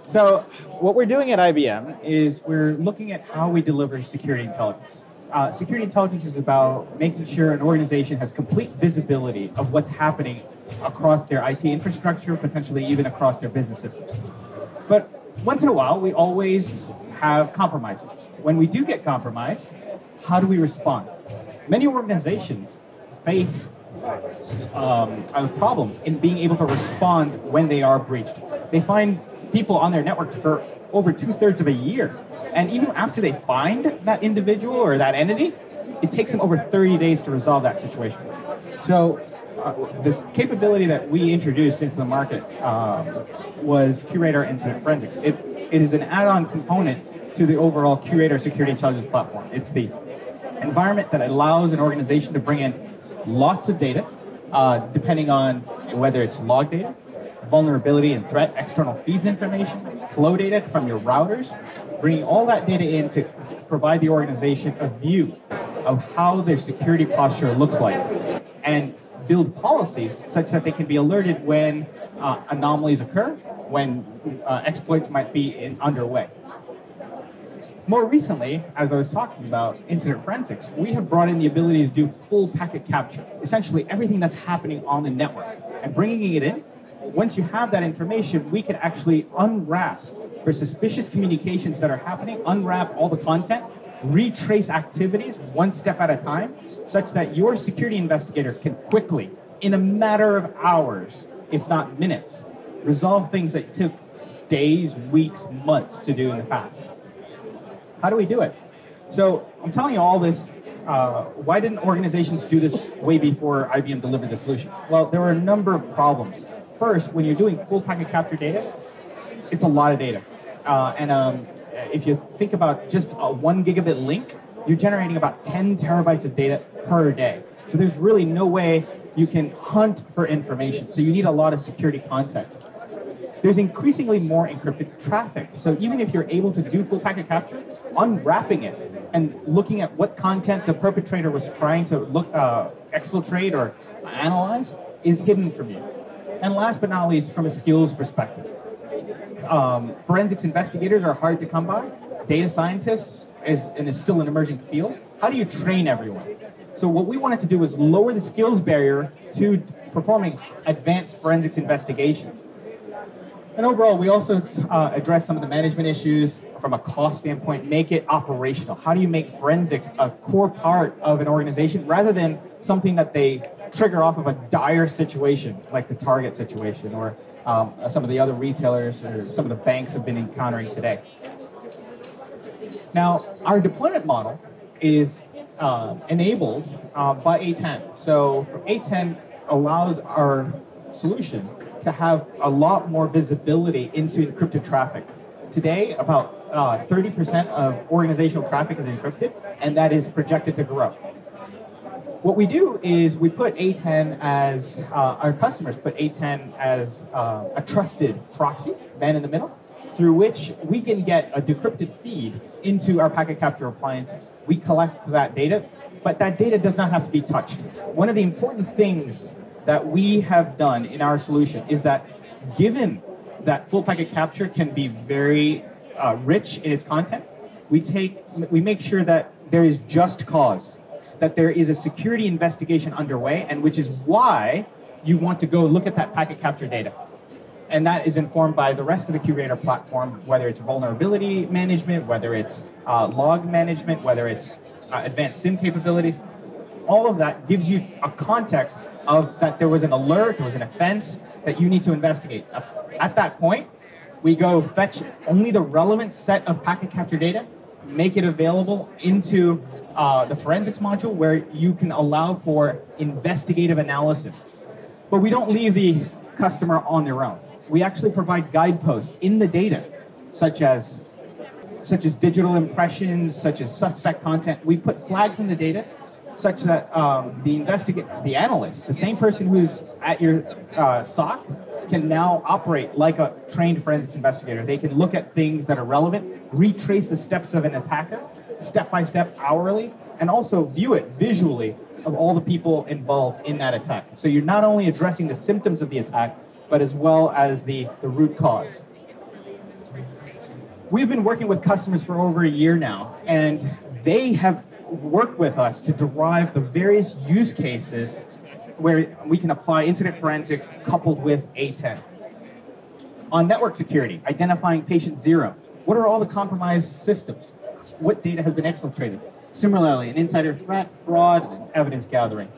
So what we're doing at IBM is we're looking at how we deliver security intelligence. Security intelligence is about making sure an organization has complete visibility of what's happening across their IT infrastructure, potentially even across their business systems. But once in a while, we always have compromises. When we do get compromised, how do we respond? Many organizations face a problem in being able to respond when they are breached. They find people on their network for over 2/3 of a year. And even after they find that individual or that entity, it takes them over 30 days to resolve that situation. So this capability that we introduced into the market was QRadar Incident Forensics. It is an add-on component to the overall QRadar Security Intelligence platform. It's the environment that allows an organization to bring in lots of data, depending on whether it's log data, vulnerability and threat, external feeds information, flow data from your routers, bringing all that data in to provide the organization a view of how their security posture looks like, and build policies such that they can be alerted when anomalies occur, when exploits might be underway. More recently, as I was talking about incident forensics, we have brought in the ability to do full packet capture, essentially everything that's happening on the network, and bringing it in. Once you have that information, we can actually unwrap for suspicious communications that are happening, unwrap all the content, retrace activities one step at a time, such that your security investigator can quickly, in a matter of hours, if not minutes, resolve things that took days, weeks, months to do in the past. How do we do it? So I'm telling you all this, why didn't organizations do this way before IBM delivered the solution? Well, there were a number of problems. First, when you're doing full packet capture data, it's a lot of data. If you think about just a 1 gigabit link, you're generating about 10 terabytes of data per day. So there's really no way you can hunt for information. So you need a lot of security context. There's increasingly more encrypted traffic. So even if you're able to do full packet capture, unwrapping it and looking at what content the perpetrator was trying to exfiltrate or analyze is hidden from you. And last but not least, from a skills perspective, forensics investigators are hard to come by. Data scientists is still an emerging field. How do you train everyone? So what we wanted to do was lower the skills barrier to performing advanced forensics investigations. And overall, we also address some of the management issues from a cost standpoint, make it operational. How do you make forensics a core part of an organization rather than something that they trigger off of a dire situation, like the Target situation, or some of the other retailers or some of the banks have been encountering today. Now, our deployment model is enabled by A10. So A10 allows our solution to have a lot more visibility into encrypted traffic. Today, about 30% of organizational traffic is encrypted, and that is projected to grow. What we do is we put A10 as, our customers put A10 as a trusted proxy, man in the middle, through which we can get a decrypted feed into our packet capture appliances. We collect that data, but that data does not have to be touched. One of the important things that we have done in our solution is that given that full packet capture can be very rich in its content, we make sure that there is just cause, that there is a security investigation underway, and which is why you want to go look at that packet capture data. And that is informed by the rest of the QRadar platform, whether it's vulnerability management, whether it's log management, whether it's advanced SIM capabilities. All of that gives you a context of that there was an alert, there was an offense that you need to investigate. At that point, we go fetch only the relevant set of packet capture data, make it available into the forensics module where you can allow for investigative analysis. But we don't leave the customer on their own. We actually provide guideposts in the data, such as digital impressions, such as suspect content. We put flags in the data such that the analyst, the same person who's at your SOC, can now operate like a trained forensics investigator. They can look at things that are relevant, retrace the steps of an attacker, step by step, hourly, and also view it visually of all the people involved in that attack. So you're not only addressing the symptoms of the attack, but as well as the root cause. We've been working with customers for over a year now, and they have worked with us to derive the various use cases where we can apply incident forensics coupled with A10. On network security, identifying patient zero. What are all the compromised systems? What data has been exfiltrated? Similarly, an insider threat, fraud, and evidence gathering.